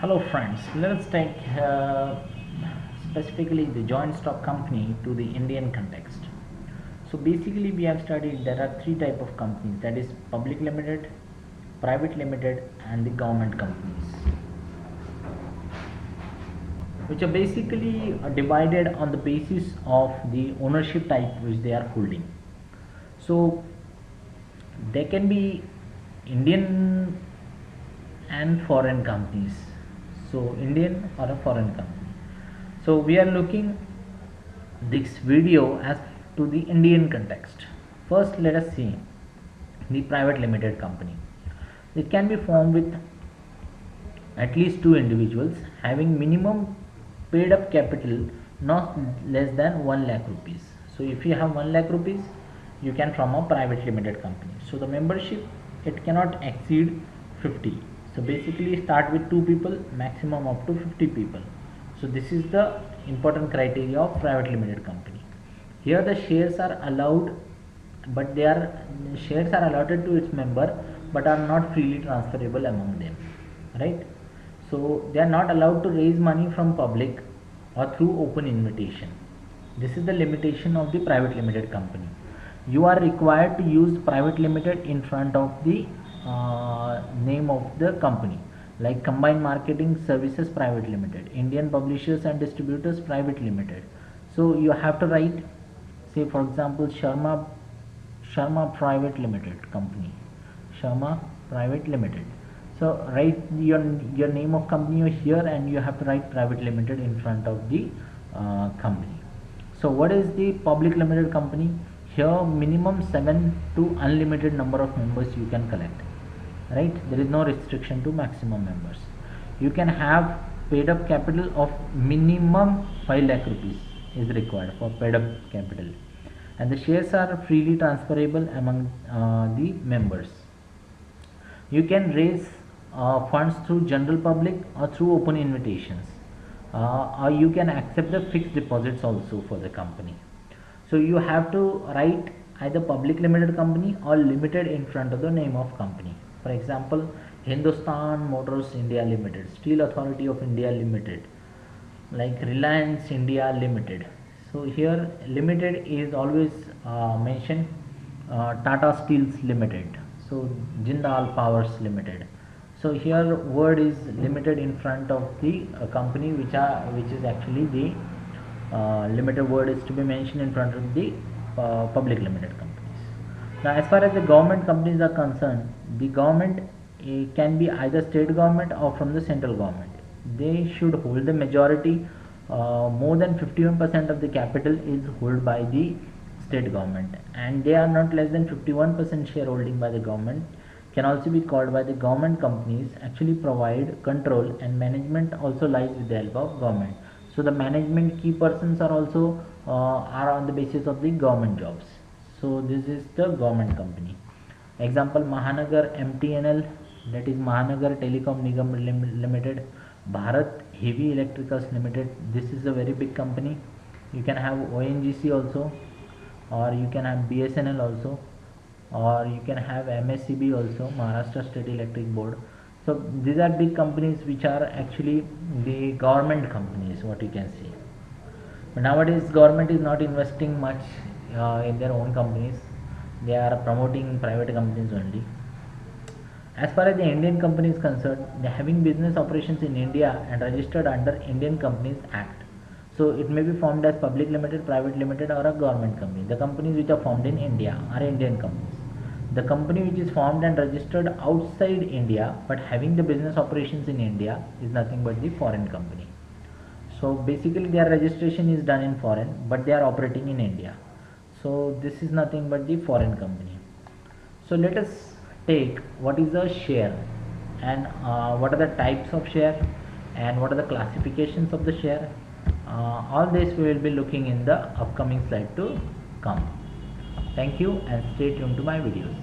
Hello friends, let's take specifically the joint stock company to the Indian context. So basically we have studied there are three type of companies, that is public limited, private limited and the government companies, which are basically divided on the basis of the ownership type which they are holding. So they can be Indian and foreign companies, so Indian or a foreign company. So we are looking this video as to the Indian context. First let us see the private limited company. It can be formed with at least two individuals having minimum paid up capital not less than 1 lakh rupees. So if you have 1 lakh rupees, you can form a private limited company. So the membership, it cannot exceed 50. So basically start with 2 people, maximum up to 50 people. So this is the important criteria of private limited company. Here the shares are allowed, but shares are allotted to its member but are not freely transferable among them, right? So they are not allowed to raise money from public or through open invitation. This is the limitation of the private limited company. You are required to use private limited in front of the name of the company, like Combined Marketing Services Private Limited, Indian Publishers and Distributors Private Limited. So you have to write, say for example, Sharma Private Limited company, Sharma Private Limited. So write your name of company here and you have to write private limited in front of the company. So what is the public limited company? Here minimum 7 to unlimited number of members you can collect, right? There is no restriction to maximum members. You can have paid up capital of minimum 5 lakh rupees is required for paid up capital, and the shares are freely transferable among the members. You can raise funds through general public or through open invitations, or you can accept the fixed deposits also for the company. So you have to write either public limited company or limited in front of the name of company. For example, Hindustan Motors India Limited, Steel Authority of India Limited, like Reliance India Limited. So here limited is always mentioned, Tata Steels Limited, so Jindal Powers Limited. So here word is limited in front of the company, which is actually the limited word is to be mentioned in front of the public limited companies. Now as far as the government companies are concerned, the government can be either state government or from the central government. They should hold the majority, more than 51% of the capital is held by the state government, and they are not less than 51% shareholding by the government. Can also be called by the government companies, actually provide control and management also lies with the help of government. So the management key persons are also are on the basis of the government jobs. So this is the government company. Example, Mahanagar MTNL, that is Mahanagar Telecom Nigam Limited, Bharat Heavy Electricals Limited. This is a very big company. You can have ONGC also, or you can have BSNL also, or you can have MSCB also, Maharashtra State Electric Board. So these are big companies which are actually the government companies, what you can see. But nowadays government is not investing much in their own companies. They are promoting private companies only. As far as the Indian company is concerned, they are having business operations in India and registered under Indian Companies Act. So it may be formed as public limited, private limited or a government company. The companies which are formed in India are Indian companies. The company which is formed and registered outside India but having the business operations in India is nothing but the foreign company. So basically their registration is done in foreign but they are operating in India. So this is nothing but the foreign company. So let us take what is a share and what are the types of share and what are the classifications of the share. All this we will be looking in the upcoming slide to come. Thank you and stay tuned to my videos.